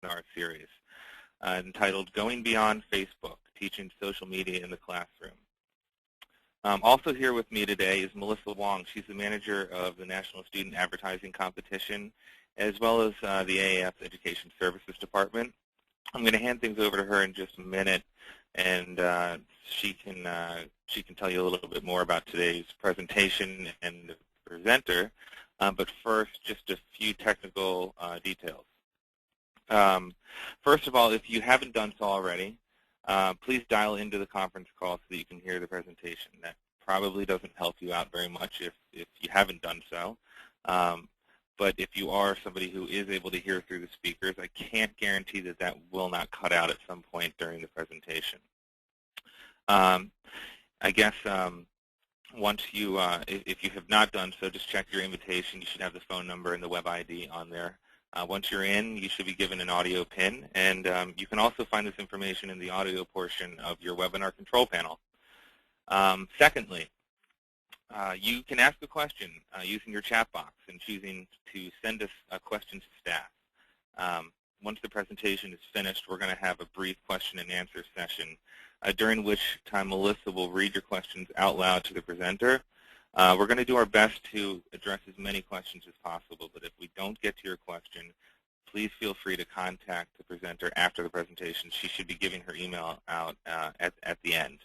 webinar series entitled Going Beyond Facebook, Teaching Social Media in the Classroom. Also here with me today is Melissa Wong. She's the manager of the National Student Advertising Competition, as well as the AAF's Education Services Department. I'm going to hand things over to her in just a minute, and she can tell you a little bit more about today's presentation and the presenter. But first, just a few technical details. First of all, if you haven't done so already, please dial into the conference call so that you can hear the presentation. That probably doesn't help you out very much if you haven't done so. But if you are somebody who is able to hear through the speakers, I can't guarantee that that will not cut out at some point during the presentation. I guess once you, if you have not done so, just check your invitation. You should have the phone number and the web ID on there. Once you're in, you should be given an audio pin, and you can also find this information in the audio portion of your webinar control panel. Secondly, you can ask a question using your chat box and choosing to send us a question to staff. Once the presentation is finished, we're going to have a brief question and answer session, during which time Melissa will read your questions out loud to the presenter. We're going to do our best to address as many questions as possible, but if we don't get to your question, please feel free to contact the presenter after the presentation. She should be giving her email out at the end.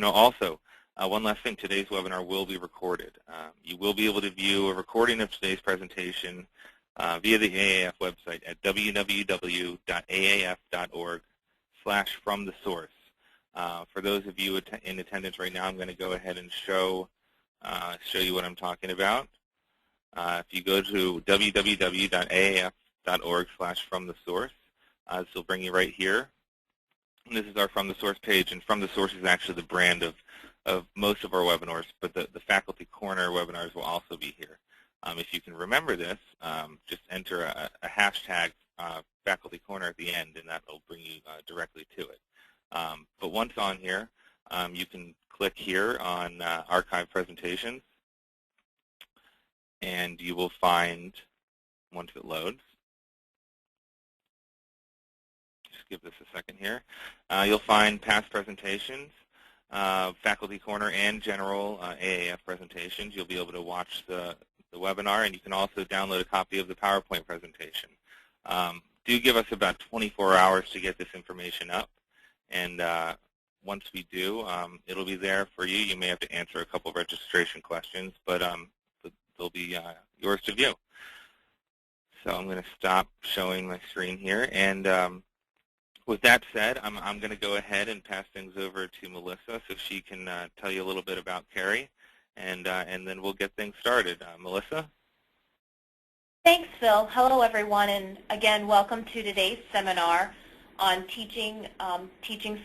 Also, one last thing, today's webinar will be recorded. You will be able to view a recording of today's presentation via the AAF website at www.aaf.org/fromthesource. For those of you in attendance right now, I'm going to go ahead and show you what I'm talking about. If you go to www.aaf.org/fromthesource, this will bring you right here. And this is our From the Source page, and From the Source is actually the brand of most of our webinars, but the Faculty Corner webinars will also be here. If you can remember this, just enter a hashtag Faculty Corner at the end, and that will bring you directly to it. But once on here, you can click here on Archive Presentations, and you will find, once it loads, just give this a second here, you'll find past presentations, Faculty Corner and general AAF presentations. You'll be able to watch the webinar, and you can also download a copy of the PowerPoint presentation. Do give us about 24 hours to get this information up. And once we do, it'll be there for you. You may have to answer a couple of registration questions, but they'll be yours to view. So I'm going to stop showing my screen here. And with that said, I'm going to go ahead and pass things over to Melissa so she can tell you a little bit about Kerry, and then we'll get things started. Melissa? Thanks, Phil. Hello, everyone, and again, welcome to today's seminar on teaching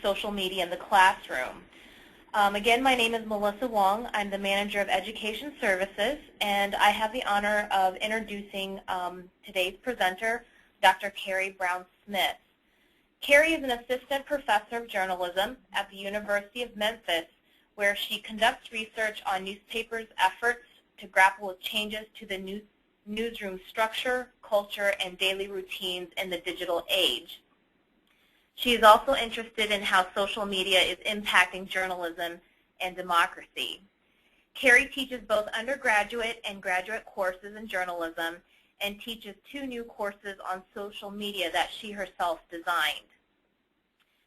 social media in the classroom. Again, my name is Melissa Wong. I'm the Manager of Education Services, and I have the honor of introducing today's presenter, Dr. Carrie Brown Smith. Kerry is an Assistant Professor of Journalism at the University of Memphis, where she conducts research on newspapers' efforts to grapple with changes to the newsroom structure, culture, and daily routines in the digital age. She is also interested in how social media is impacting journalism and democracy. Kerry teaches both undergraduate and graduate courses in journalism and teaches 2 new courses on social media that she herself designed.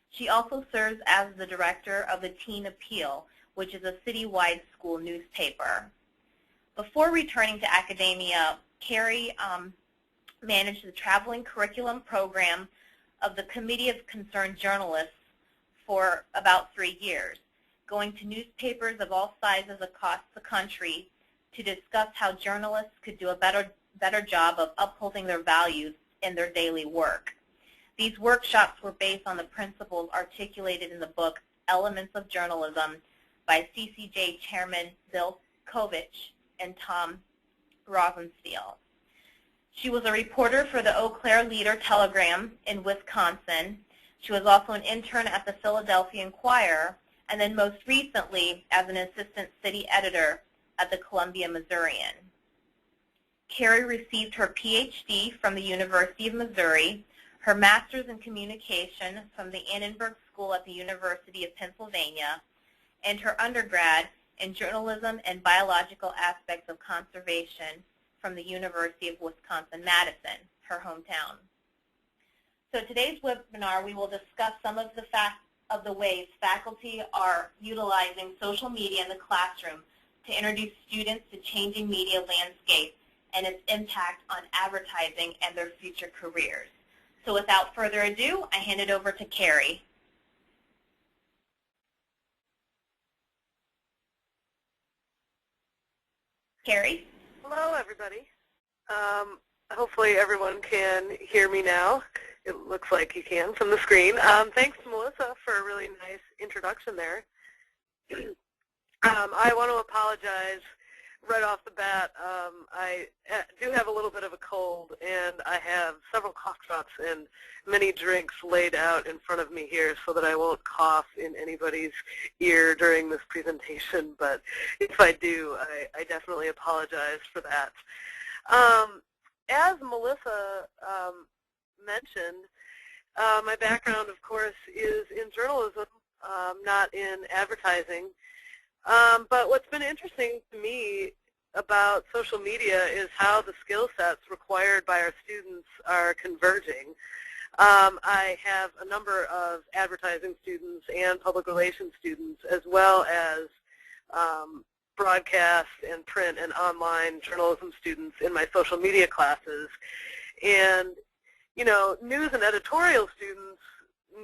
She also serves as the director of the Teen Appeal, which is a citywide school newspaper. Before returning to academia, Kerry managed the traveling curriculum program of the Committee of Concerned Journalists for about 3 years, going to newspapers of all sizes across the country to discuss how journalists could do a better job of upholding their values in their daily work. These workshops were based on the principles articulated in the book Elements of Journalism by CCJ Chairman Bill Kovich and Tom Rosenstiel. She was a reporter for the Eau Claire Leader-Telegram in Wisconsin. She was also an intern at the Philadelphia Inquirer, and then most recently as an assistant city editor at the Columbia Missourian. Kerry received her PhD from the University of Missouri, her master's in communication from the Annenberg School at the University of Pennsylvania, and her undergrad in journalism and biological aspects of conservation from the University of Wisconsin-Madison, her hometown. So today's webinar, we will discuss some of the ways faculty are utilizing social media in the classroom to introduce students to changing media landscape and its impact on advertising and their future careers. So without further ado, I hand it over to Kerry. Kerry? Hello, everybody. Hopefully everyone can hear me now. It looks like you can from the screen. Thanks, Melissa, for a really nice introduction there. I want to apologize right off the bat. I do have a little bit of a cold, and I have several cough drops and many drinks laid out in front of me here so that I won't cough in anybody's ear during this presentation. But if I do, I definitely apologize for that. As Melissa mentioned, my background, of course, is in journalism, not in advertising. But what's been interesting to me about social media is how the skill sets required by our students are converging. I have a number of advertising students and public relations students, as well as broadcast and print and online journalism students in my social media classes. And, you know, news and editorial students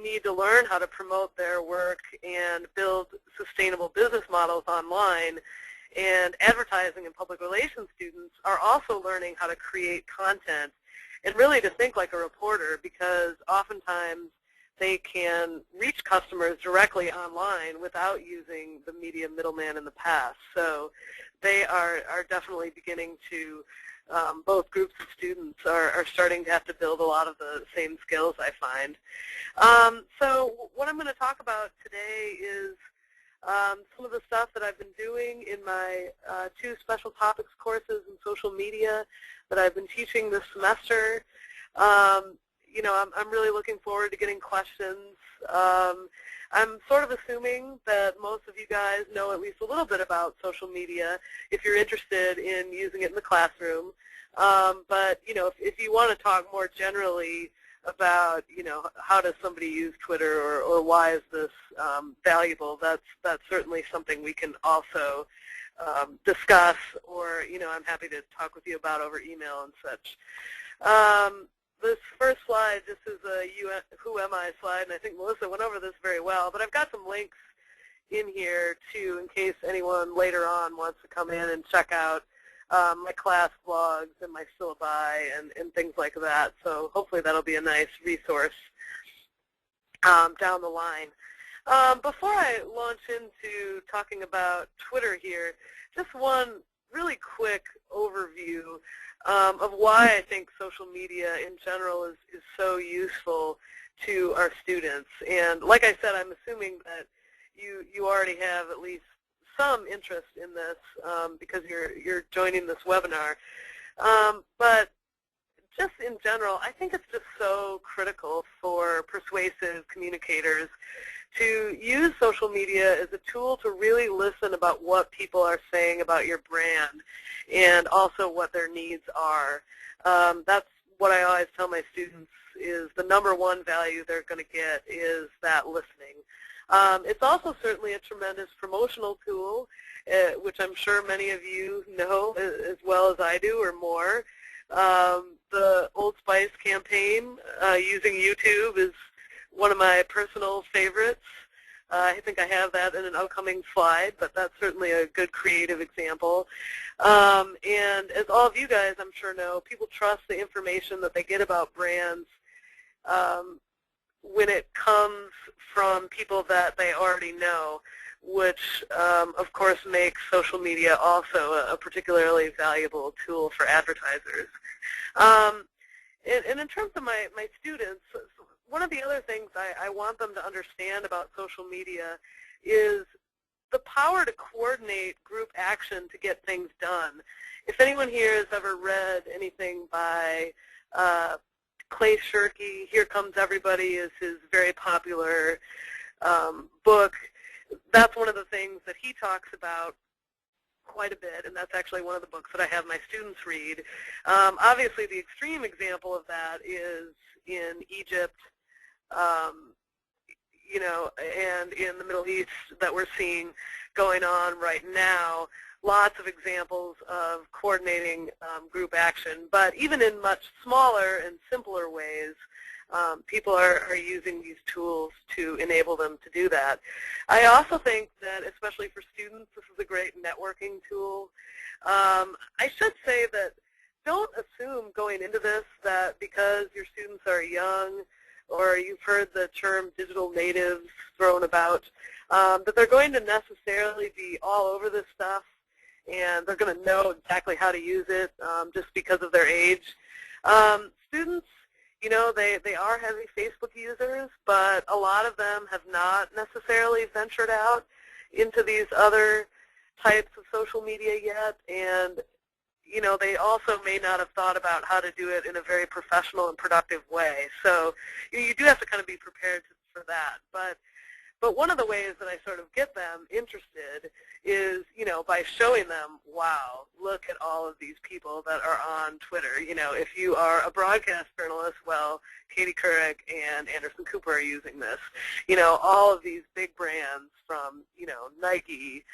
need to learn how to promote their work and build sustainable business models online. And advertising and public relations students are also learning how to create content and really to think like a reporter, because oftentimes they can reach customers directly online without using the media middleman in the past. So they are definitely beginning to, both groups of students are starting to have to build a lot of the same skills, I find. So what I'm going to talk about today is some of the stuff that I've been doing in my 2 special topics courses in social media that I've been teaching this semester. You know, I'm really looking forward to getting questions. I'm sort of assuming that most of you guys know at least a little bit about social media if you're interested in using it in the classroom. But, you know, if you want to talk more generally about, you know, how does somebody use Twitter, or why is this valuable, that's certainly something we can also discuss, or, you know, I'm happy to talk with you about over email and such. This first slide, this is a Who Am I slide, and I think Melissa went over this very well, but I've got some links in here too in case anyone later on wants to come in and check out my class blogs and my syllabi and things like that. So hopefully that'll be a nice resource down the line. Before I launch into talking about Twitter here, just one really quick overview of why I think social media in general is so useful to our students. And like I said, I'm assuming that you already have at least some interest in this because you're joining this webinar. But just in general, I think it's just so critical for persuasive communicators to use social media as a tool to really listen about what people are saying about your brand and also what their needs are. That's what I always tell my students is the #1 value they're going to get is that listening. It's also certainly a tremendous promotional tool, which I'm sure many of you know as well as I do or more. The Old Spice campaign using YouTube is one of my personal favorites. I think I have that in an upcoming slide, but that's certainly a good creative example. And as all of you guys, I'm sure, know, people trust the information that they get about brands when it comes from people that they already know, which, of course, makes social media also a particularly valuable tool for advertisers. And in terms of my students, one of the other things I want them to understand about social media is the power to coordinate group action to get things done. If anyone here has ever read anything by Clay Shirky, Here Comes Everybody is his very popular book. That's one of the things that he talks about quite a bit, and that's actually one of the books that I have my students read. Obviously, the extreme example of that is in Egypt, you know, and in the Middle East that we're seeing going on right now. Lots of examples of coordinating group action, but even in much smaller and simpler ways, people are using these tools to enable them to do that. I also think that, especially for students, this is a great networking tool. I should say that don't assume going into this that because your students are young or you've heard the term digital natives thrown about, that they're going to necessarily be all over this stuff and they're going to know exactly how to use it just because of their age. Students, you know, they are heavy Facebook users, but a lot of them have not necessarily ventured out into these other types of social media yet, and you know, they also may not have thought about how to do it in a very professional and productive way. So you do have to kind of be prepared for that. But one of the ways that I sort of get them interested is, you know, by showing them, wow, look at all of these people that are on Twitter. You know, if you are a broadcast journalist, well, Katie Couric and Anderson Cooper are using this. You know, all of these big brands from, you know, Nike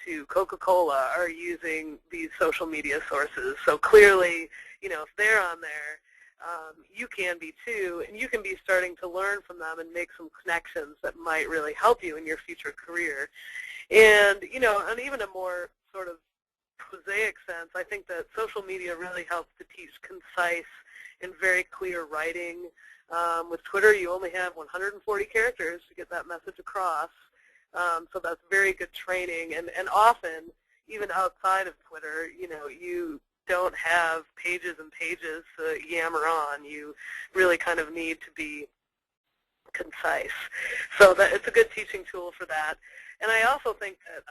to Coca-Cola are using these social media sources. So clearly, you know, if they're on there, you can be too, and you can be starting to learn from them and make some connections that might really help you in your future career. And, you know, on even a more sort of prosaic sense, I think that social media really helps to teach concise and very clear writing. With Twitter, you only have 140 characters to get that message across. So that's very good training, and often, even outside of Twitter, you know, you don't have pages and pages to yammer on. You really kind of need to be concise. So that it's a good teaching tool for that. And I also think that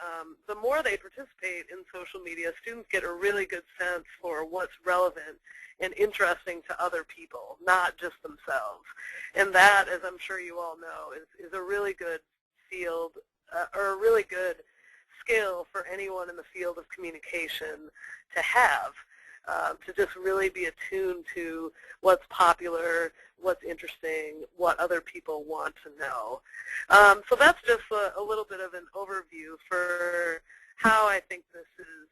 the more they participate in social media, students get a really good sense for what's relevant and interesting to other people, not just themselves. And that, as I'm sure you all know, is a really good field or a really good skill for anyone in the field of communication to have, to just really be attuned to what's popular, what's interesting, what other people want to know. So that's just a little bit of an overview for how I think this is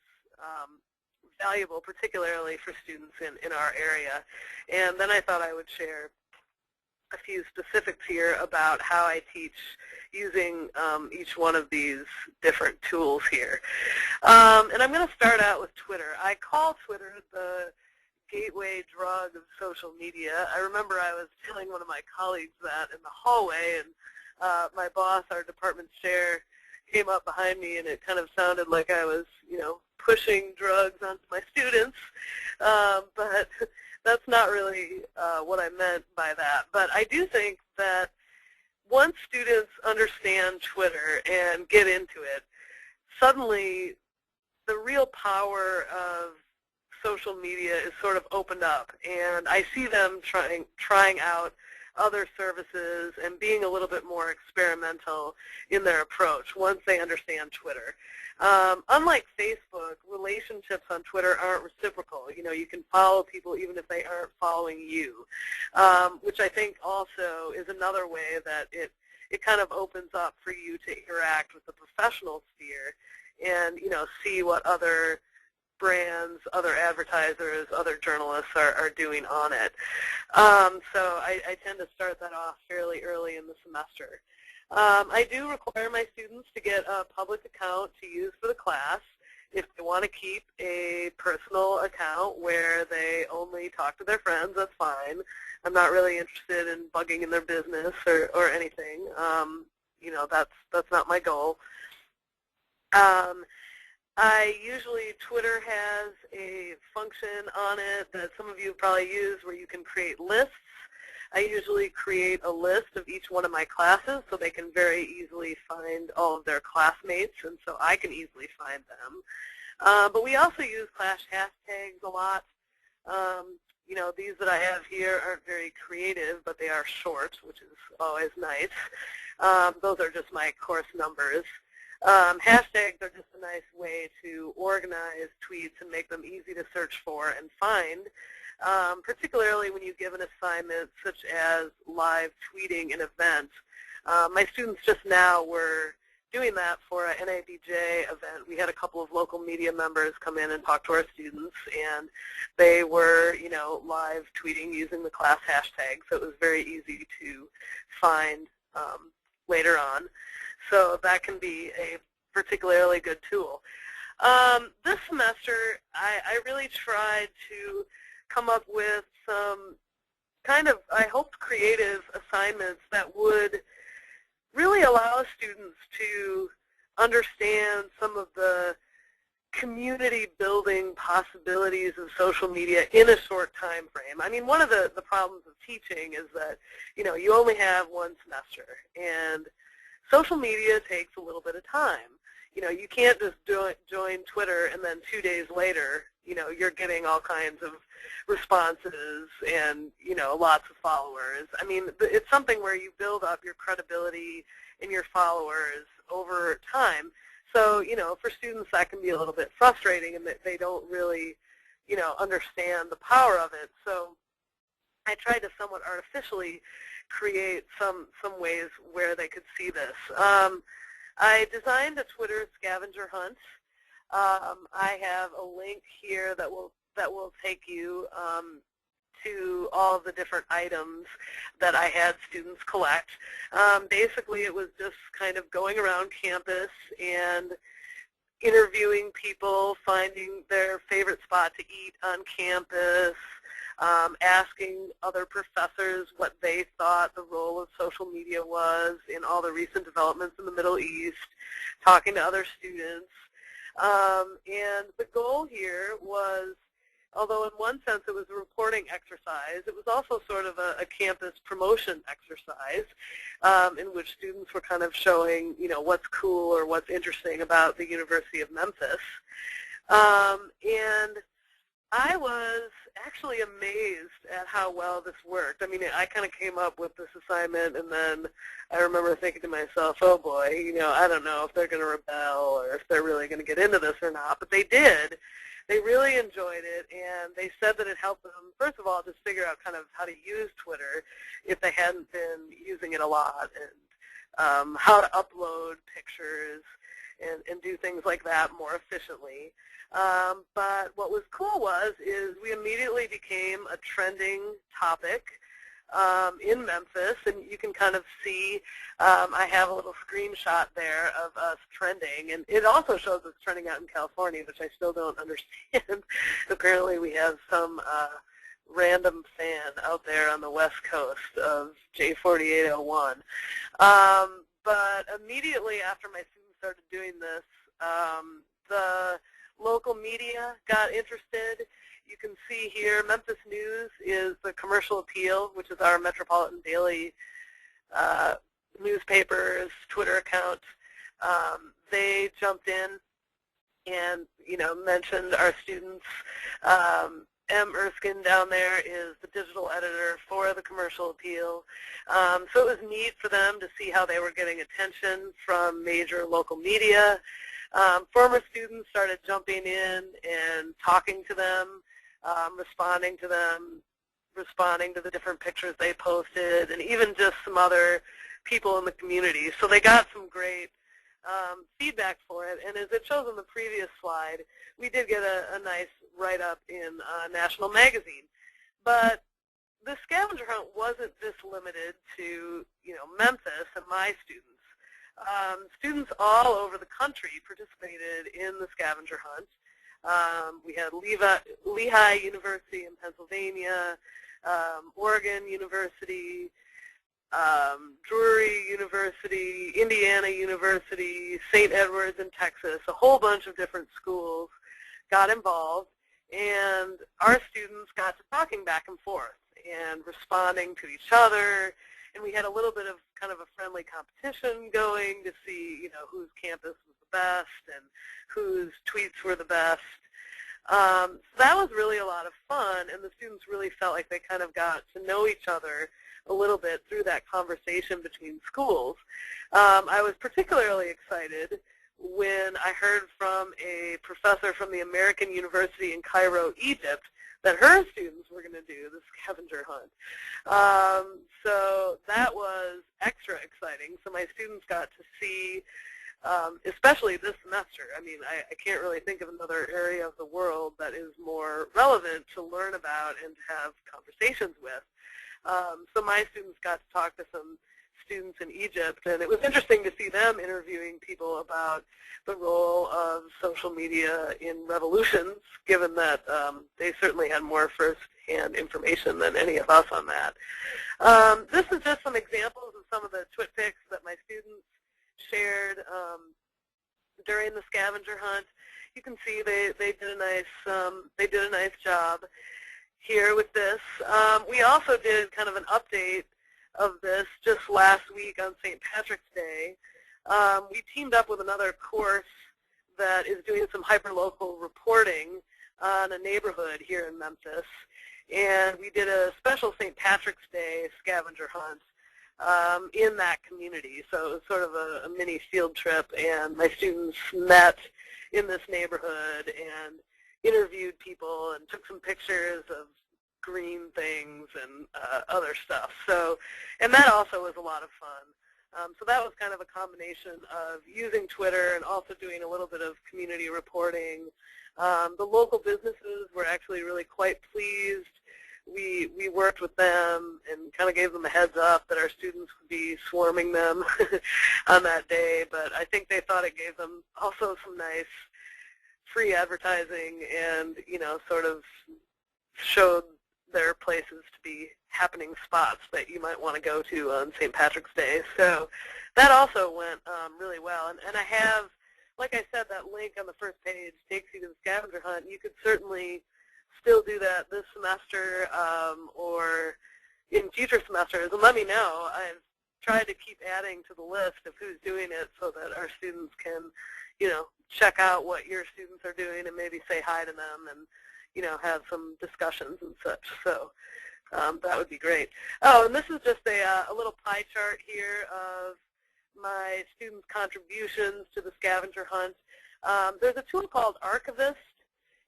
valuable, particularly for students in our area. And then I thought I would share a few specifics here about how I teach using each one of these different tools here. And I'm going to start out with Twitter. I call Twitter the gateway drug of social media. I remember I was telling one of my colleagues that in the hallway, and my boss, our department chair, came up behind me, and it kind of sounded like I was, you know, pushing drugs onto my students. But that's not really what I meant by that. But I do think that once students understand Twitter and get into it, suddenly the real power of social media is sort of opened up. And I see them trying out other services and being a little bit more experimental in their approach once they understand Twitter. Unlike Facebook, relationships on Twitter aren't reciprocal. You know, you can follow people even if they aren't following you, which I think also is another way that it kind of opens up for you to interact with the professional sphere and, you know, see what other brands, other advertisers, other journalists are doing on it. So I tend to start that off fairly early in the semester. I do require my students to get a public account to use for the class. If they want to keep a personal account where they only talk to their friends, that's fine. I'm not really interested in bugging in their business or anything. You know, that's not my goal. Twitter has a function on it that some of you have probably used where you can create lists. I usually create a list of each one of my classes so they can very easily find all of their classmates, and so I can easily find them. But we also use class hashtags a lot. You know, these that I have here aren't very creative, but they are short, which is always nice. Those are just my course numbers. Hashtags are just a nice way to organize tweets and make them easy to search for and find, particularly when you give an assignment such as live tweeting an event. My students just now were doing that for an NABJ event. We had a couple of local media members come in and talk to our students, and they were, you know, live tweeting using the class hashtag, so it was very easy to find later on. So that can be a particularly good tool. This semester, I really tried to come up with some kind of, I hope, creative assignments that would really allow students to understand some of the community building possibilities of social media in a short time frame. I mean, one of the problems of teaching is that, you know, you only have one semester, and social media takes a little bit of time. You know, you can't just join Twitter and then 2 days later, you know, you're getting all kinds of responses and, you know, lots of followers. I mean, it's something where you build up your credibility and your followers over time. So, you know, for students that can be a little bit frustrating and that they don't really, you know, understand the power of it. So I tried to somewhat artificially create some ways where they could see this. I designed a Twitter scavenger hunt. I have a link here that will take you to all of the different items that I had students collect. Basically, it was just kind of going around campus and interviewing people, finding their favorite spot to eat on campus, asking other professors what they thought the role of social media was in all the recent developments in the Middle East, talking to other students. And the goal here was, although in one sense it was a reporting exercise, it was also sort of a campus promotion exercise in which students were kind of showing, you know, what's cool or what's interesting about the University of Memphis. And I was actually amazed at how well this worked. I mean, I kind of came up with this assignment, and then I remember thinking to myself, oh boy, you know, I don't know if they're going to rebel or if they're really going to get into this or not. But they did. They really enjoyed it, and they said that it helped them, first of all, just figure out kind of how to use Twitter if they hadn't been using it a lot, and how to upload pictures and do things like that more efficiently. But what was cool is we immediately became a trending topic in Memphis, and you can kind of see, I have a little screenshot there of us trending, and it also shows us trending out in California, which I still don't understand. Apparently we have some random fan out there on the West Coast of J4801. But immediately after my students started doing this, the local media got interested. You can see here, Memphis News is the commercial appeal, which is our Metropolitan Daily newspaper's Twitter account. They jumped in and, you know, mentioned our students. M. Erskine down there is the digital editor for the commercial appeal. So it was neat for them to see how they were getting attention from major local media. Former students started jumping in and talking to them, responding to them, responding to the different pictures they posted, and even just some other people in the community. So they got some great feedback for it, and as it shows on the previous slide, we did get a nice write-up in National Magazine. But the scavenger hunt wasn't just limited to, you know, Memphis and my students. Students all over the country participated in the scavenger hunt. We had Lehigh University in Pennsylvania, Oregon University, Drury University, Indiana University, St. Edwards in Texas. A whole bunch of different schools got involved, and our students got to talking back and forth. and responding to each other. And we had a little bit of kind of a friendly competition going to see, whose campus was the best and whose tweets were the best. So that was really a lot of fun, and the students really felt like they kind of got to know each other a little bit through that conversation between schools. I was particularly excited when I heard from a professor from the American University in Cairo, Egypt, that her students were going to do the Scavenger Hunt. So that was extra exciting. So my students got to see, especially this semester, I can't really think of another area of the world that is more relevant to learn about and to have conversations with. So my students got to talk to some students in Egypt, and it was interesting to see them interviewing people about the role of social media in revolutions, given that they certainly had more first-hand information than any of us on that. This is just some examples of some of the twit pics that my students shared during the Scavenger Hunt. You can see they did a nice job here with this. We also did kind of an update of this just last week on St. Patrick's Day. We teamed up with another course that is doing some hyperlocal reporting on a neighborhood here in Memphis, and we did a special St. Patrick's Day Scavenger Hunt in that community. So it was sort of a mini field trip, and my students met in this neighborhood and interviewed people and took some pictures of green things and other stuff. So, and that also was a lot of fun. So that was kind of a combination of using Twitter and also doing a little bit of community reporting. The local businesses were actually really quite pleased. We worked with them and kind of gave them a heads up that our students would be swarming them on that day, but I think they thought it gave them also some nice free advertising and, sort of showed their places to be happening spots that you might want to go to on St. Patrick's Day. So that also went really well. And I have, like I said, that link on the first page takes you to the Scavenger Hunt. You could certainly still do that this semester or in future semesters. And let me know. I've tried to keep adding to the list of who's doing it so that our students can, check out what your students are doing and maybe say hi to them and, have some discussions and such. So that would be great. Oh, and this is just a little pie chart here of my students' contributions to the Scavenger Hunt. There's a tool called Archivist.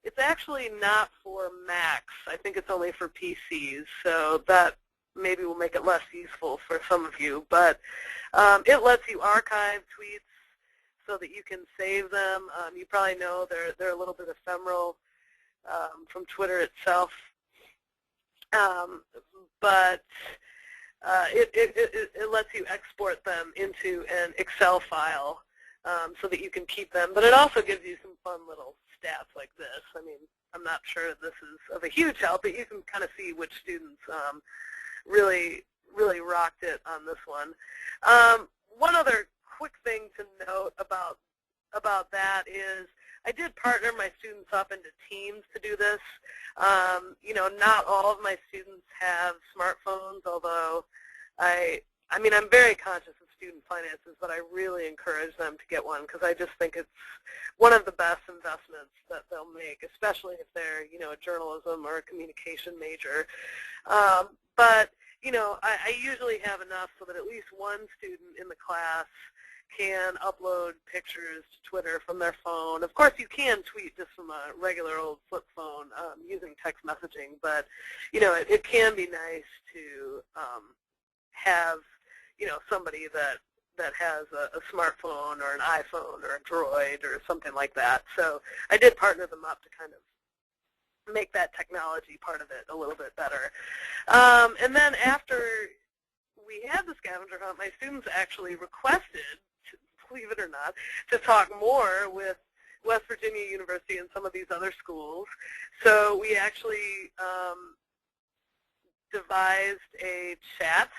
It's actually not for Macs. I think it's only for PCs, so that maybe will make it less useful for some of you. But it lets you archive tweets so that you can save them. You probably know they're a little bit ephemeral from Twitter itself. But it lets you export them into an Excel file so that you can keep them. But it also gives you some fun little stats like this. I'm not sure this is of a huge help, but you can kind of see which students really rocked it on this one. One other quick thing to note about that is I did partner my students up into teams to do this. Not all of my students have smartphones, although I'm very conscious of student finances, but I really encourage them to get one because I just think it's one of the best investments that they'll make, especially if they're, a journalism or a communication major. But, I usually have enough so that at least one student in the class can upload pictures to Twitter from their phone. Of course, you can tweet just from a regular old flip phone using text messaging, but, it can be nice to have, somebody that has a smartphone or an iPhone or a Droid or something like that. So I did partner them up to kind of make that technology part of it a little bit better. And then after we had the Scavenger Hunt, my students actually requested, believe it or not, to talk more with West Virginia University and some of these other schools. So we actually devised a chat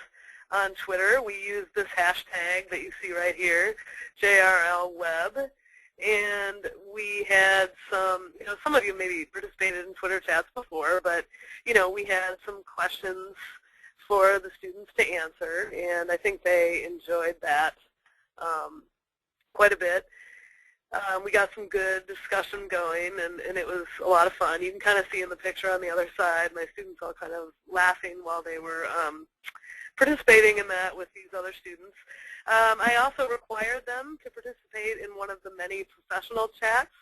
on Twitter. We used this hashtag that you see right here, JRLWeb, And we had some, some of you maybe participated in Twitter chats before, but, we had some questions for the students to answer, and I think they enjoyed that quite a bit. We got some good discussion going, and it was a lot of fun. You can kind of see in the picture on the other side, my students all kind of laughing while they were participating in that with these other students. I also required them to participate in one of the many professional chats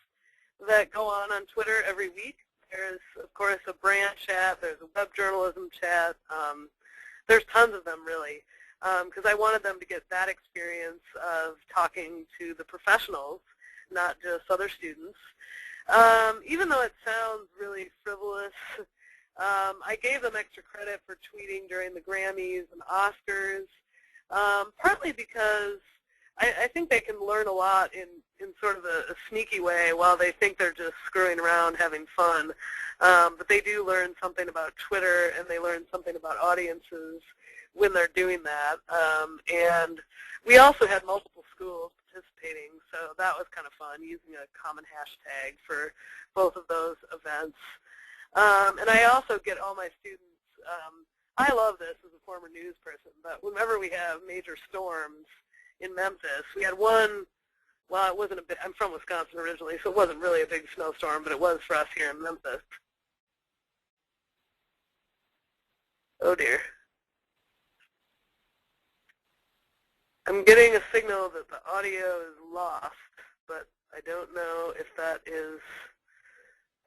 that go on Twitter every week. There's, of course, a brand chat. There's a web journalism chat. There's tons of them, really, because I wanted them to get that experience of talking to the professionals, not just other students. Even though it sounds really frivolous, I gave them extra credit for tweeting during the Grammys and Oscars, partly because I think they can learn a lot in sort of a sneaky way while they think they're just screwing around having fun. But they do learn something about Twitter, and they learn something about audiences when they're doing that. And we also had multiple schools participating, so that was kind of fun, using a common hashtag for both of those events. And I also get all my students, I love this as a former news person, but whenever we have major storms in Memphis, we had one, well, it wasn't a big, I'm from Wisconsin originally, so it wasn't really a big snowstorm, but it was for us here in Memphis. Oh dear. I'm getting a signal that the audio is lost, but I don't know if that is,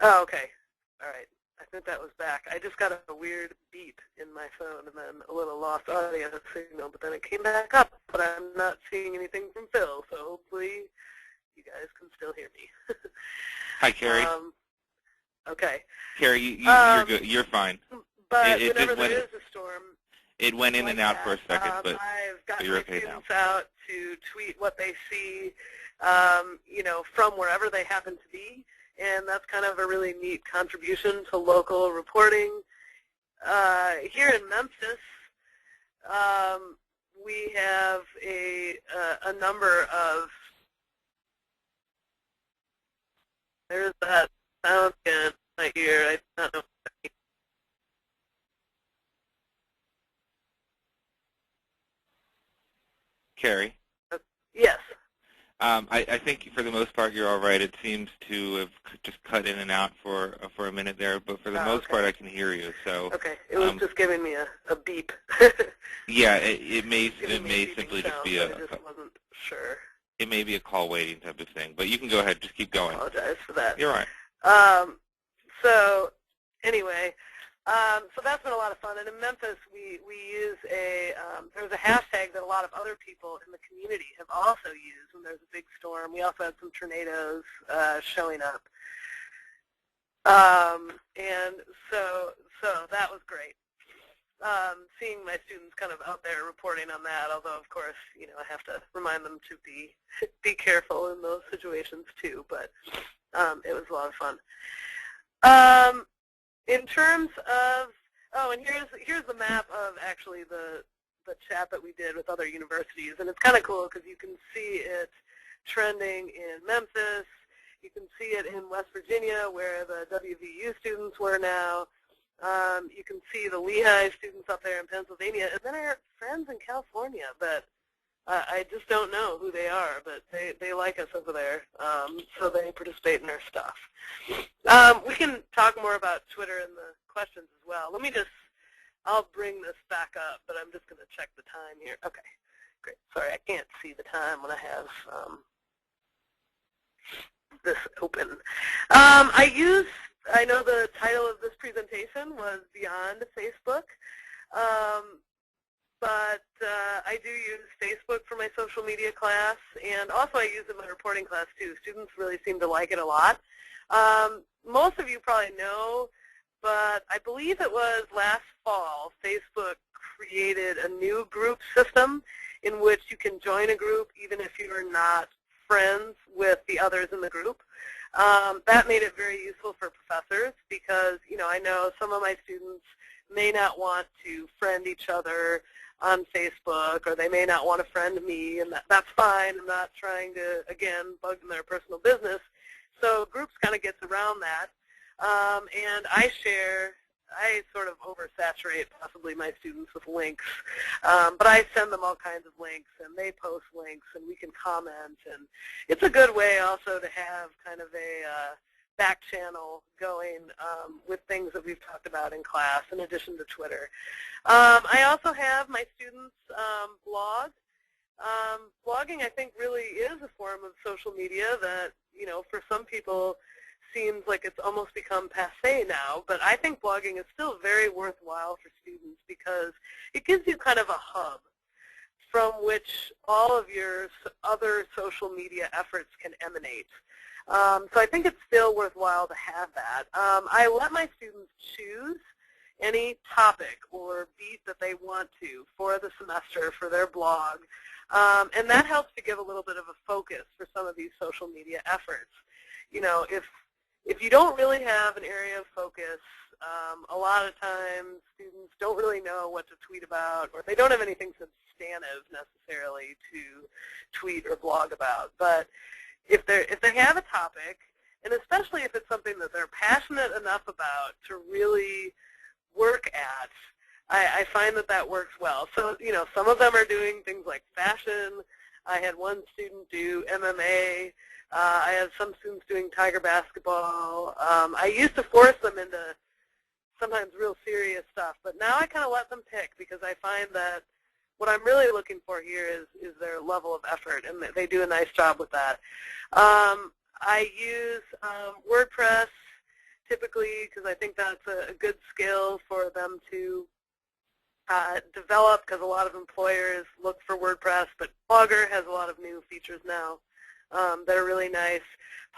oh, okay, all right. I think that was back. I just got a weird beep in my phone and then a little lost audio signal, but then it came back up, but I'm not seeing anything from Phil, so hopefully you guys can still hear me. Hi, Kerry. Okay. Kerry, you're good. You're fine. But whenever there is a storm, it went in like and out that, for a second, but I've gotten you're my okay students now. out to tweet what they see, from wherever they happen to be. And that's kind of a really neat contribution to local reporting. Here in Memphis, we have a number of, there's that sound in my ear. I don't know. Kerry? Yes. I think for the most part you're all right. It seems to have just cut in and out for a minute there, but for the most part I can hear you. So okay, it was just giving me a beep. Yeah, it may simply just be I just wasn't sure. It may be a call waiting type of thing, but you can go ahead. Just keep going. I apologize for that. You're all right. So anyway, so that's been a lot of fun. And in Memphis, we use there's a hashtag that a lot of other people in the community have also used when there's a big storm. We also had some tornadoes showing up. And so that was great. Seeing my students kind of out there reporting on that, although of course, I have to remind them to be careful in those situations too, but it was a lot of fun. In terms of, and here's the map of actually the chat that we did with other universities, and it's kind of cool because you can see it trending in Memphis. You can see it in West Virginia, where the WVU students were now. You can see the Lehigh students up there in Pennsylvania, and then our friends in California that I just don't know who they are, but they like us over there, so they participate in our stuff. We can talk more about Twitter and the questions as well. I'll bring this back up, but I'm just going to check the time here. Okay, great. Sorry, I can't see the time when I have this open. I know the title of this presentation was Beyond Facebook, but I do use Facebook for my social media class, and also I use it in my reporting class too. Students really seem to like it a lot. Most of you probably know, but I believe it was last fall, Facebook created a new group system in which you can join a group even if you're not friends with the others in the group. That made it very useful for professors because, I know some of my students may not want to friend each other on Facebook, or they may not want to friend me, and that's fine. I'm not trying to, again, bug in their personal business. So groups kind of gets around that. And I sort of oversaturate possibly my students with links, but I send them all kinds of links, and they post links, and we can comment, and it's a good way also to have kind of a back channel going with things that we've talked about in class in addition to Twitter. I also have my students blog. Blogging, I think, really is a form of social media that, for some people seems like it's almost become passé now, but I think blogging is still very worthwhile for students because it gives you kind of a hub from which all of your other social media efforts can emanate. So I think it's still worthwhile to have that. I let my students choose any topic or beat that they want to for the semester for their blog, and that helps to give a little bit of a focus for some of these social media efforts. If you don't really have an area of focus, a lot of times students don't really know what to tweet about, or they don't have anything substantive necessarily to tweet or blog about. But if they have a topic, and especially if it's something that they're passionate enough about to really work at, I find that works well. So, some of them are doing things like fashion. I had one student do MMA. I had some students doing Tiger basketball. I used to force them into sometimes real serious stuff, but now I kind of let them pick because I find that what I'm really looking for here is their level of effort, and they do a nice job with that. I use WordPress typically because I think that's a good skill for them to develop, because a lot of employers look for WordPress, but Blogger has a lot of new features now that are really nice.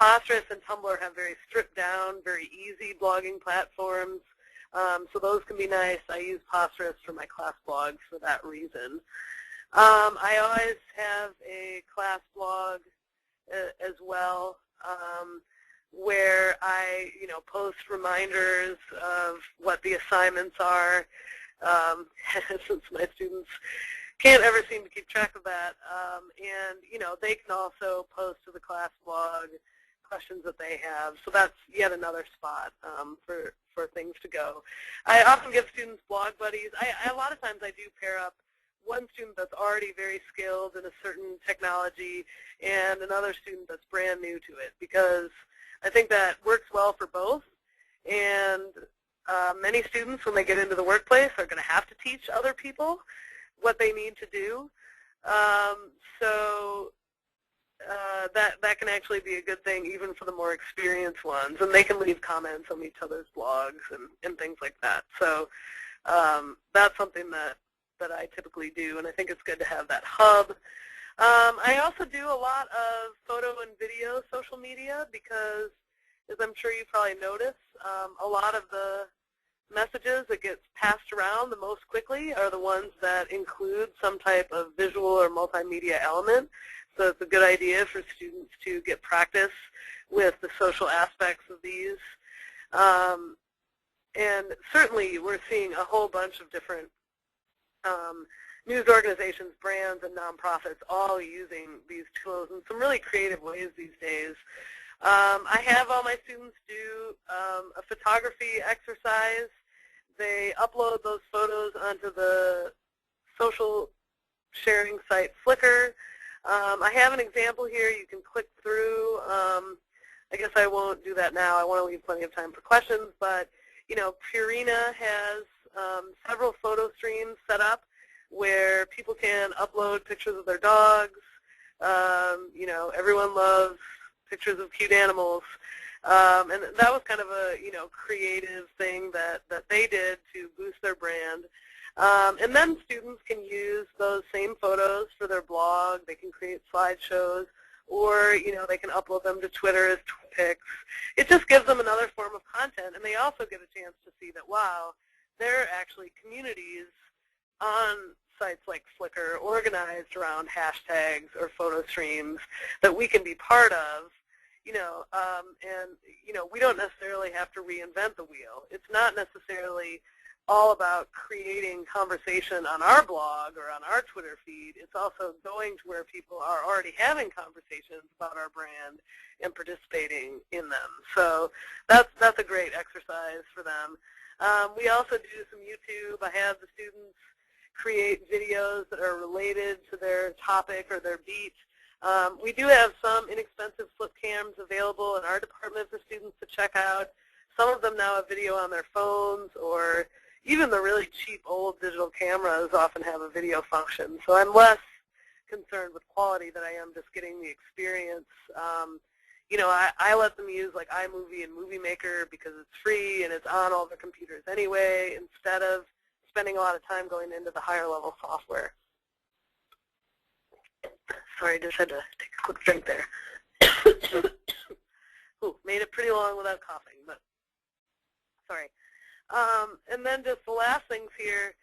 Posterous and Tumblr have very stripped down, very easy blogging platforms, so those can be nice. I use Posterous for my class blogs for that reason. I always have a class blog as well, where I post reminders of what the assignments are, since my students can't ever seem to keep track of that. And they can also post to the class blog questions that they have. So that's yet another spot for things to go. I often give students blog buddies. A lot of times I do pair up one student that's already very skilled in a certain technology and another student that's brand new to it, because I think that works well for both. And many students, when they get into the workplace, are going to have to teach other people what they need to do. So that can actually be a good thing even for the more experienced ones, and they can leave comments on each other's blogs and things like that. So that's something that I typically do, and I think it's good to have that hub. I also do a lot of photo and video social media because, as I'm sure you probably noticed, a lot of the messages that get passed around the most quickly are the ones that include some type of visual or multimedia element. So it's a good idea for students to get practice with the social aspects of these. And certainly we're seeing a whole bunch of different news organizations, brands, and nonprofits all using these tools in some really creative ways these days. I have all my students do a photography exercise. They upload those photos onto the social sharing site Flickr. I have an example here. You can click through. I guess I won't do that now. I want to leave plenty of time for questions. But, Purina has several photo streams set up where people can upload pictures of their dogs. Everyone loves pictures of cute animals. And that was kind of a, creative thing that they did to boost their brand. And then students can use those same photos for their blog. They can create slideshows, or, they can upload them to Twitter as pics. It just gives them another form of content, and they also get a chance to see that, wow, there are actually communities on sites like Flickr organized around hashtags or photo streams that we can be part of. And we don't necessarily have to reinvent the wheel. It's not necessarily all about creating conversation on our blog or on our Twitter feed. It's also going to where people are already having conversations about our brand and participating in them. So that's a great exercise for them. We also do some YouTube. I have the students create videos that are related to their topic or their beat. We do have some inexpensive flip cams available in our department for students to check out. Some of them now have video on their phones, or even the really cheap old digital cameras often have a video function. So I'm less concerned with quality than I am just getting the experience. You know, I let them use like iMovie and Movie Maker because it's free and it's on all their computers anyway, instead of spending a lot of time going into the higher level software. Sorry, I just had to take a quick drink there. Ooh, made it pretty long without coughing, but sorry. And then just the last things here,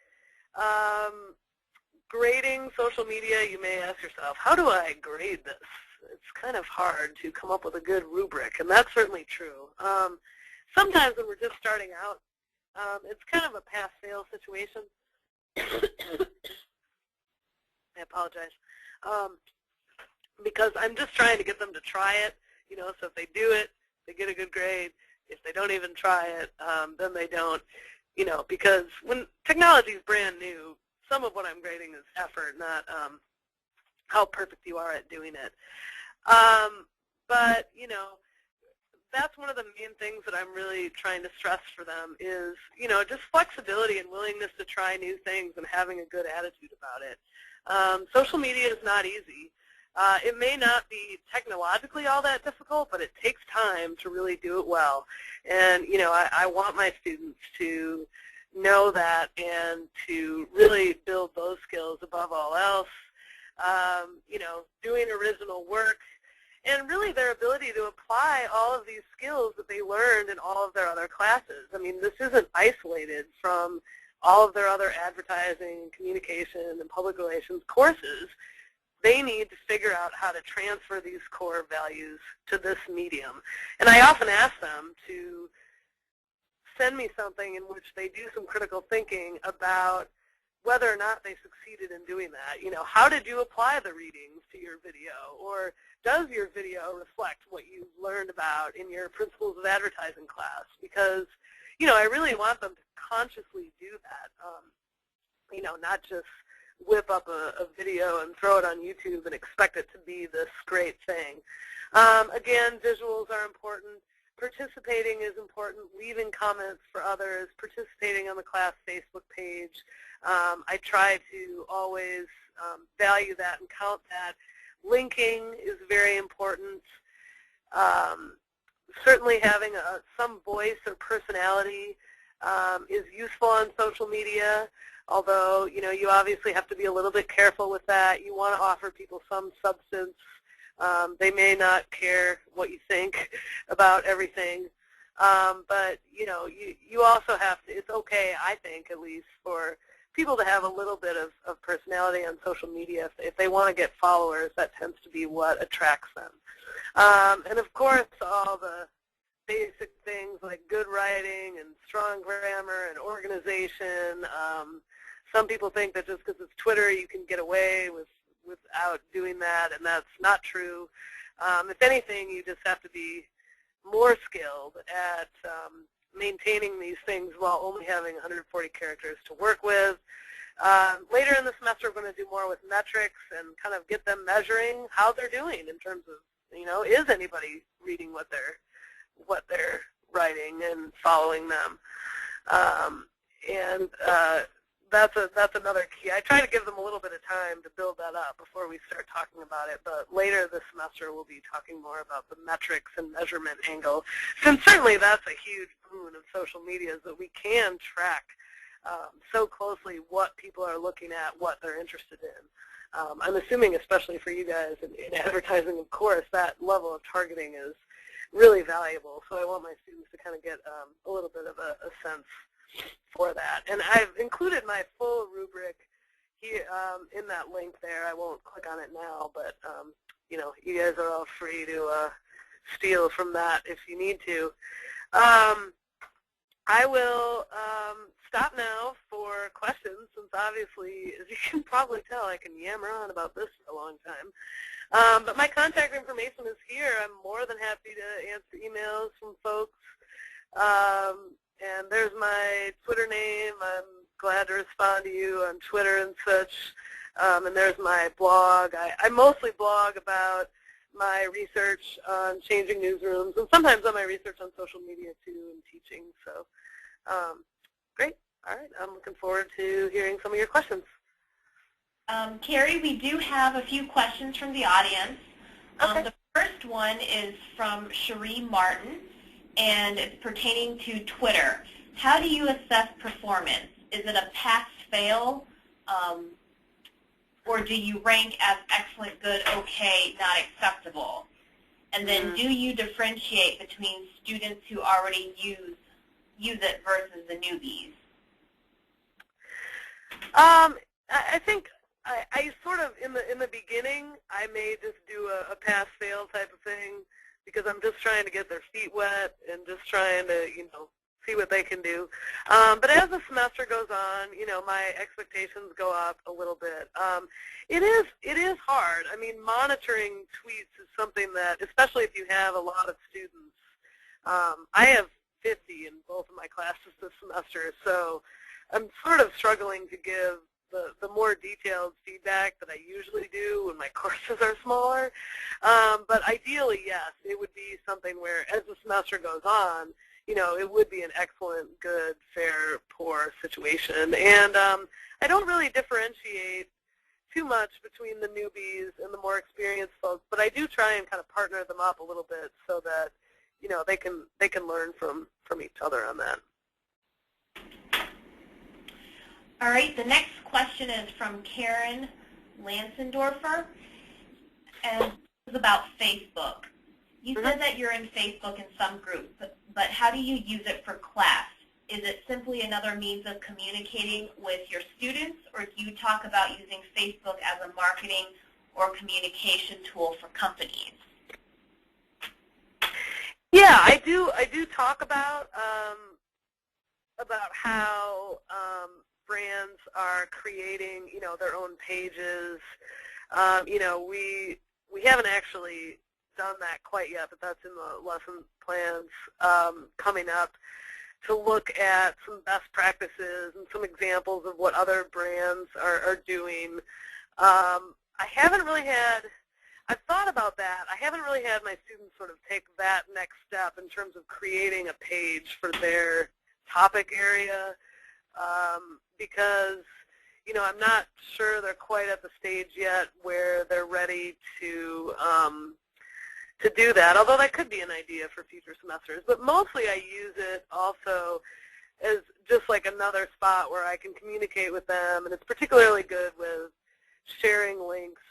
grading social media. You may ask yourself, how do I grade this? It's kind of hard to come up with a good rubric, and that's certainly true. Sometimes when we're just starting out, it's kind of a pass-fail situation. I apologize. Because I'm just trying to get them to try it, you know, so if they do it, they get a good grade. If they don't even try it, then they don't, you know, because when technology is brand new, some of what I'm grading is effort, not how perfect you are at doing it. But, you know, that's one of the main things that I'm really trying to stress for them is, you know, just flexibility and willingness to try new things and having a good attitude about it. Social media is not easy. It may not be technologically all that difficult, but it takes time to really do it well. And, you know, I want my students to know that and to really build those skills above all else. You know, doing original work, and really their ability to apply all of these skills that they learned in all of their other classes. I mean, this isn't isolated from all of their other advertising, communication, and public relations courses. They need to figure out how to transfer these core values to this medium. And I often ask them to send me something in which they do some critical thinking about whether or not they succeeded in doing that. You know, how did you apply the readings to your video? Or does your video reflect what you learned about in your Principles of Advertising class? Because, you know, I really want them to consciously do that. You know, not just whip up a video and throw it on YouTube and expect it to be this great thing. Again, visuals are important. Participating is important. Leaving comments for others. Participating on the class Facebook page. I try to always value that and count that. Linking is very important. Certainly having some voice or personality is useful on social media, although, you know, you obviously have to be a little bit careful with that. You want to offer people some substance. They may not care what you think about everything, but, you know, you also have to, it's okay, I think, at least, for people to have a little bit of personality on social media. If they want to get followers, that tends to be what attracts them. And, of course, all the basic things like good writing and strong grammar and organization. Some people think that just because it's Twitter you can get away without doing that, and that's not true. If anything, you just have to be more skilled at maintaining these things while only having 140 characters to work with. Later in the semester, we're going to do more with metrics and kind of get them measuring how they're doing in terms of, you know, is anybody reading what they're writing and following them. That's another key. I try to give them a little bit of time to build that up before we start talking about it, but later this semester we'll be talking more about the metrics and measurement angle, since certainly that's a huge boon of social media, is that we can track so closely what people are looking at, what they're interested in. I'm assuming, especially for you guys in advertising, of course, that level of targeting is really valuable, so I want my students to kind of get a little bit of a sense for that. And I've included my full rubric here in that link there. I won't click on it now, but you know, you guys are all free to steal from that if you need to. I will stop now for questions, since obviously, as you can probably tell, I can yammer on about this for a long time. But my contact information is here. I'm more than happy to answer emails from folks. And there's my Twitter name. I'm glad to respond to you on Twitter and such. And there's my blog. I mostly blog about my research on changing newsrooms, and sometimes on my research on social media too and teaching. So great. All right. I'm looking forward to hearing some of your questions. Kerry, we do have a few questions from the audience. Okay. The first one is from Cherie Martin, and it's pertaining to Twitter. How do you assess performance? Is it a pass-fail, or do you rank as excellent, good, okay, not acceptable? And then do you differentiate between students who already use it versus the newbies? I think I sort of, in the beginning, I may just do a pass-fail type of thing, because I'm just trying to get their feet wet and just trying to, see what they can do. But as the semester goes on, my expectations go up a little bit. It is hard. I mean, monitoring tweets is something that, especially if you have a lot of students, I have 50 in both of my classes this semester, so I'm sort of struggling to give the more detailed feedback that I usually do when my courses are smaller. But ideally, yes, it would be something where, as the semester goes on, it would be an excellent, good, fair, poor situation. And I don't really differentiate too much between the newbies and the more experienced folks, but I do try and kind of partner them up a little bit so that, they can learn from each other on that. All right, the next question is from Karen Lansendorfer, and it's about Facebook. You said that you're in Facebook in some groups, but how do you use it for class? Is it simply another means of communicating with your students, or do you talk about using Facebook as a marketing or communication tool for companies? Yeah, I do talk about how brands are creating, their own pages. We haven't actually done that quite yet, but that's in the lesson plans coming up, to look at some best practices and some examples of what other brands are doing. I've thought about that. I haven't really had my students sort of take that next step in terms of creating a page for their topic area, because I'm not sure they're quite at the stage yet where they're ready to do that, although that could be an idea for future semesters. But mostly I use it also as just like another spot where I can communicate with them, and it's particularly good with sharing links.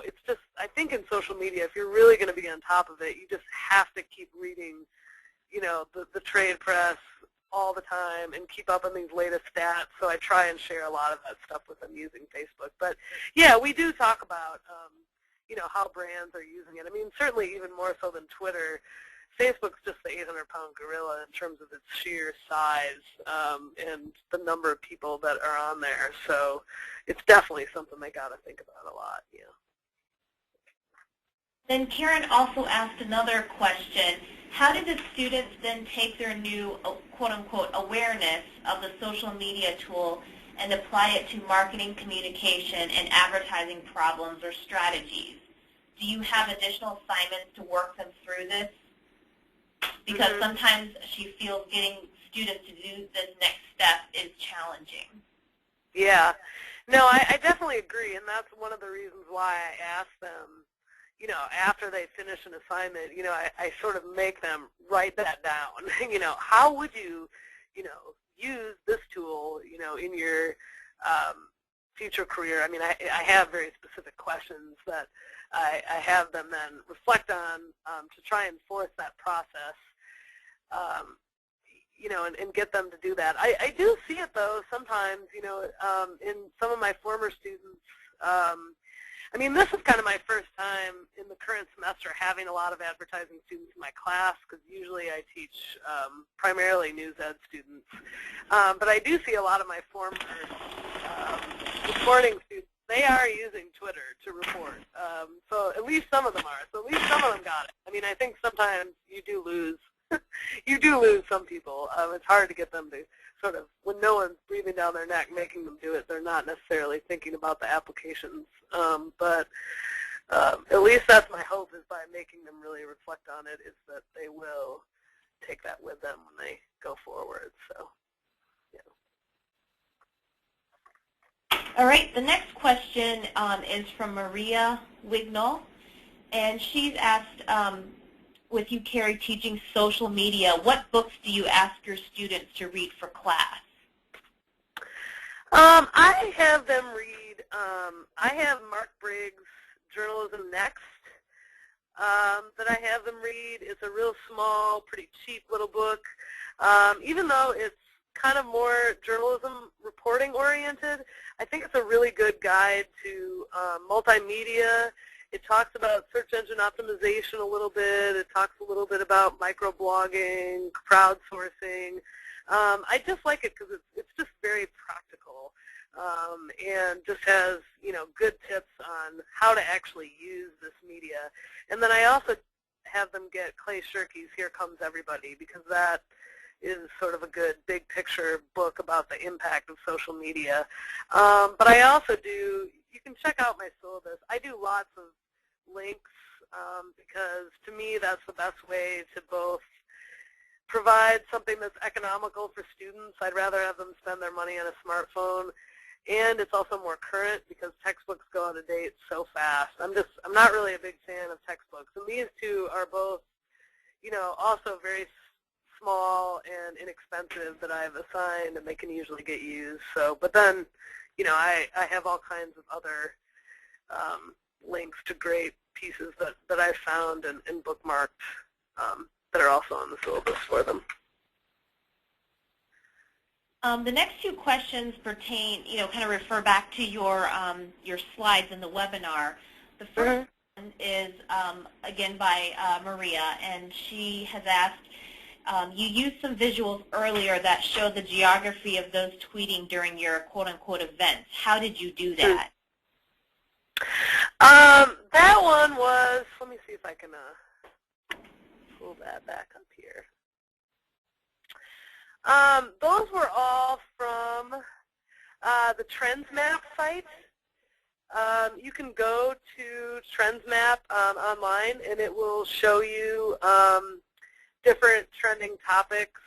It's just, I think in social media, if you're really going to be on top of it, you just have to keep reading, the trade press all the time and keep up on these latest stats. So I try and share a lot of that stuff with them using Facebook. But yeah, we do talk about, how brands are using it. I mean, certainly even more so than Twitter. Facebook's just the 800-pound gorilla in terms of its sheer size and the number of people that are on there. So it's definitely something they got to think about a lot. Yeah. Then Karen also asked another question. How did the students then take their new, quote-unquote, awareness of the social media tool and apply it to marketing, communication, and advertising problems or strategies? Do you have additional assignments to work them through this? Because sometimes she feels getting students to do this next step is challenging. Yeah. No, I definitely agree, and that's one of the reasons why I ask them, after they finish an assignment, I sort of make them write that down. How would you, use this tool, in your future career? I mean, I have very specific questions that I have them then reflect on to try and force that process, and get them to do that. I do see it, though, sometimes, in some of my former students, I mean, this is kind of my first time in the current semester having a lot of advertising students in my class, because usually I teach primarily news ed students. But I do see a lot of my former reporting students. They are using Twitter to report. So at least some of them are. So at least some of them got it. I mean, I think sometimes you do lose some people. It's hard to get them to sort of, when no one's breathing down their neck making them do it, they're not necessarily thinking about the applications. But at least that's my hope, is by making them really reflect on it, is that they will take that with them when they go forward. So, yeah. All right, the next question is from Maria Wignall, and she's asked, with you, Kerry, teaching social media, what books do you ask your students to read for class? I have them read, I have Mark Briggs' Journalism Next that I have them read. It's a real small, pretty cheap little book. Even though it's kind of more journalism reporting oriented, I think it's a really good guide to multimedia. It talks about search engine optimization a little bit. It talks a little bit about microblogging, crowdsourcing. I just like it because it's just very practical, and just has, you know, good tips on how to actually use this media. And then I also have them get Clay Shirky's Here Comes Everybody, because that is sort of a good big picture book about the impact of social media. But I also do, you can check out my syllabus. I do lots of links because to me that's the best way to both provide something that's economical for students. I'd rather have them spend their money on a smartphone, and it's also more current because textbooks go out of date so fast. I'm not really a big fan of textbooks, and these two are both, you know, also very small and inexpensive that I've assigned, and they can usually get used. So, but then, you know, I have all kinds of other links to great pieces that I found and bookmarked that are also on the syllabus for them. The next two questions pertain, you know, kind of refer back to your slides in the webinar. The first one is, again, by Maria, and she has asked, you used some visuals earlier that show the geography of those tweeting during your quote-unquote events. How did you do that? That one was, let me see if I can pull that back up here. Those were all from the Trends Map site. You can go to Trends Map online, and it will show you different trending topics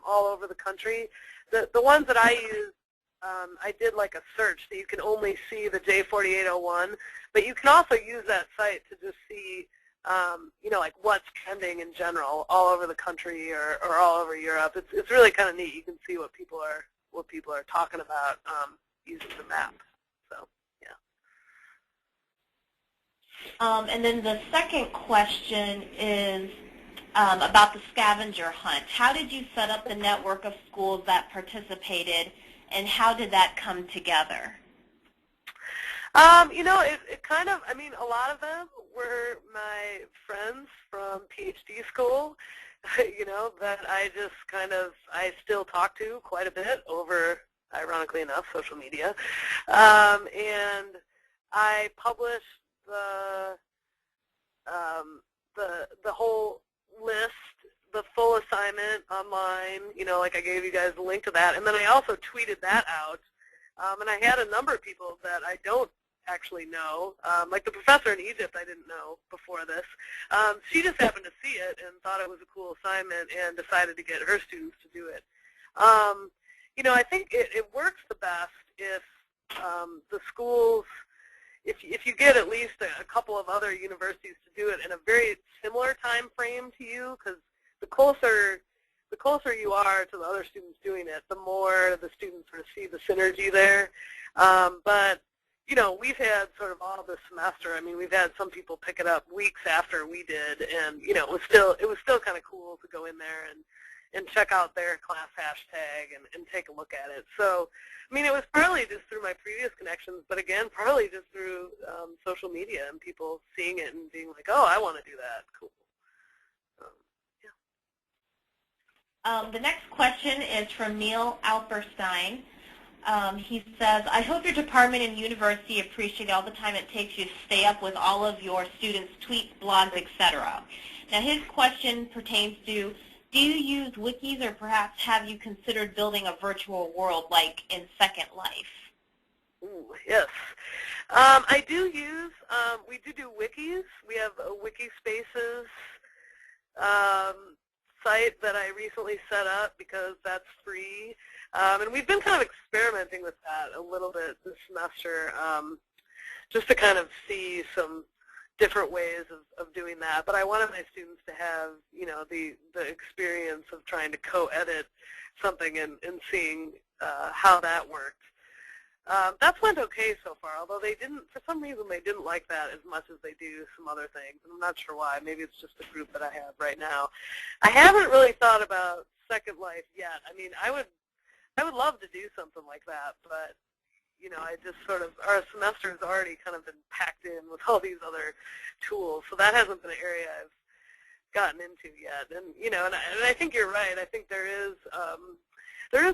all over the country. The ones that I use, I did like a search that you can only see the J4801, but you can also use that site to just see, you know, like what's trending in general all over the country or all over Europe. It's really kind of neat. You can see what people are talking about using the map. So yeah. And then the second question is about the Scavenger Hunt. How did you set up the network of schools that participated, and how did that come together? You know, it kind of, I mean, a lot of them were my friends from PhD school, you know, that I just kind of, I still talk to quite a bit over, ironically enough, social media. And I published the whole list, the full assignment online, you know, like I gave you guys a link to that. And then I also tweeted that out. And I had a number of people that I don't actually know, like the professor in Egypt I didn't know before this. She just happened to see it and thought it was a cool assignment and decided to get her students to do it. You know, I think it works the best if the schools, if you get at least a couple of other universities to do it in a very similar time frame to you, because the closer you are to the other students doing it, the more the students sort of see the synergy there. But you know, we've had sort of all this semester. I mean, we've had some people pick it up weeks after we did, and you know, it was still kind of cool to go in there and check out their class hashtag and take a look at it. So, I mean, it was partly just through through my previous connections, but again, partly just through social media and people seeing it and being like, oh, I want to do that. Cool. The next question is from Neil Alperstein. He says, I hope your department and university appreciate all the time it takes you to stay up with all of your students' tweets, blogs, etc. Now his question pertains to, do you use wikis, or perhaps have you considered building a virtual world like in Second Life? Ooh, yes. I do use, we do wikis. We have a Wikispaces site that I recently set up because that's free. And we've been kind of experimenting with that a little bit this semester, just to kind of see some different ways of doing that. But I wanted my students to have, you know, the experience of trying to co-edit something and seeing how that worked. That's went okay so far, although they didn't, for some reason, they didn't like that as much as they do some other things. I'm not sure why. Maybe it's just the group that I have right now. I haven't really thought about Second Life yet. I mean, I would love to do something like that, but you know, I just sort of, our semester has already kind of been packed in with all these other tools, so that hasn't been an area I've gotten into yet. And you know, and I think you're right. I think there is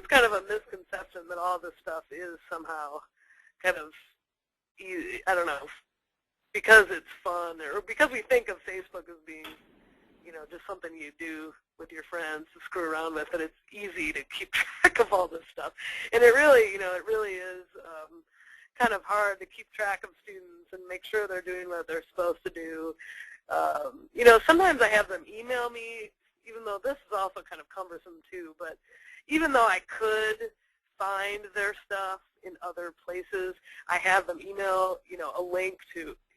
kind of a misconception that all this stuff is somehow kind of easy, I don't know, because it's fun, or because we think of Facebook as being, you know, just something you do with your friends to screw around with, that it's easy to keep track of all this stuff. And it really, you know, it really is kind of hard to keep track of students and make sure they're doing what they're supposed to do. You know, sometimes I have them email me, even though this is also kind of cumbersome too, but even though I could find their stuff in other places, I have them email, you know,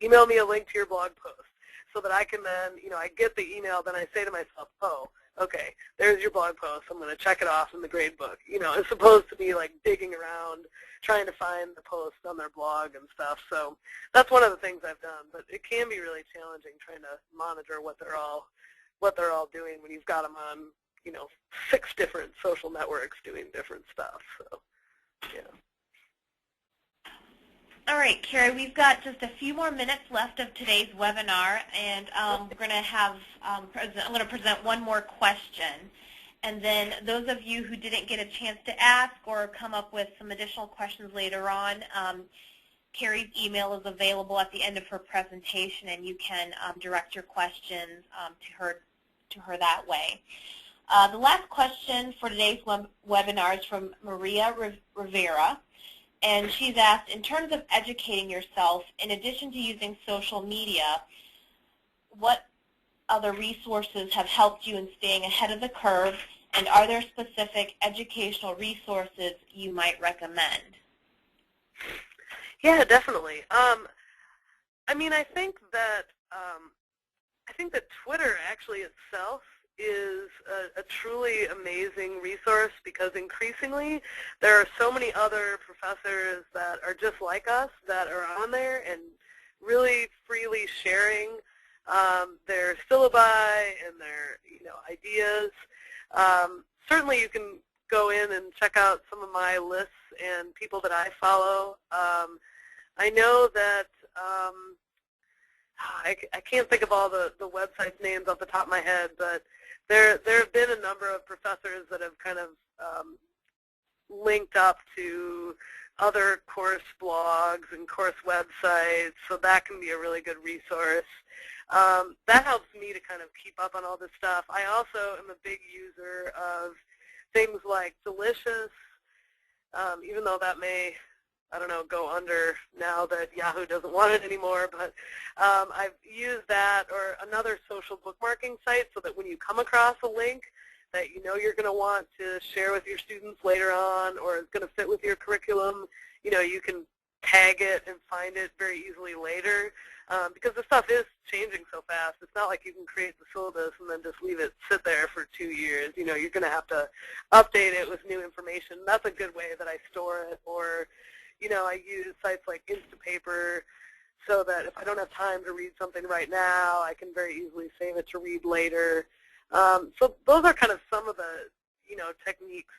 email me a link to your blog post, so that I can then, you know, I get the email, then I say to myself, oh, okay, there's your blog post. I'm going to check it off in the grade book. You know, as opposed to be like digging around, trying to find the post on their blog and stuff. So that's one of the things I've done. But it can be really challenging trying to monitor what they're all doing when you've got them on, you know, 6 different social networks doing different stuff. So, yeah. All right, Kerry, we've got just a few more minutes left of today's webinar, and we're going to have, I'm going to present one more question. And then those of you who didn't get a chance to ask or come up with some additional questions later on, Kerry's email is available at the end of her presentation, and you can direct your questions to her that way. The last question for today's webinar is from Maria Rivera. And she's asked, in terms of educating yourself, in addition to using social media, what other resources have helped you in staying ahead of the curve, and are there specific educational resources you might recommend? Yeah, definitely. I mean, I think that Twitter actually itself is a truly amazing resource, because increasingly there are so many other professors that are just like us that are on there and really freely sharing their syllabi and their, you know, ideas. Certainly you can go in and check out some of my lists and people that I follow. I know that I can't think of all the websites names off the top of my head, but there have been a number of professors that have kind of linked up to other course blogs and course websites, so that can be a really good resource. That helps me to kind of keep up on all this stuff. I also am a big user of things like Delicious, even though that may, I don't know, go under now that Yahoo doesn't want it anymore, but I've used that, or another social bookmarking site, so that when you come across a link that you know you're going to want to share with your students later on, or is going to fit with your curriculum, you know, you can tag it and find it very easily later, because the stuff is changing so fast. It's not like you can create the syllabus and then just leave it sit there for 2 years. You know, you're going to have to update it with new information. That's a good way that I store it. Or, you know, I use sites like Instapaper, so that if I don't have time to read something right now, I can very easily save it to read later. So those are kind of some of the, you know, techniques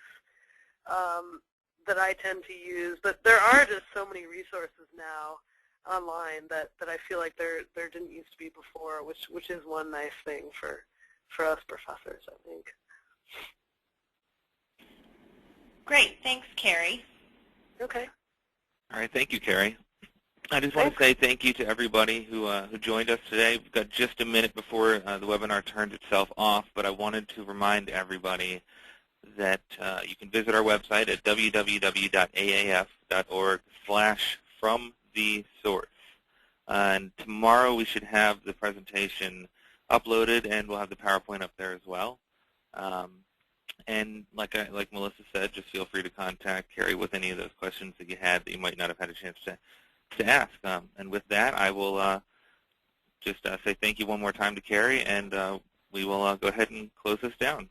that I tend to use. But there are just so many resources now online that I feel like there didn't used to be before, which is one nice thing for us professors, I think. Great. Thanks, Kerry. Okay. All right. Thank you, Kerry. I just want to say thank you to everybody who joined us today. We've got just a minute before the webinar turns itself off, but I wanted to remind everybody that you can visit our website at www.aaf.org/fromthesource. And tomorrow we should have the presentation uploaded, and we'll have the PowerPoint up there as well. And like Melissa said, just feel free to contact Kerry with any of those questions that you had that you might not have had a chance to ask. And with that, I will just say thank you one more time to Kerry, and we will go ahead and close this down.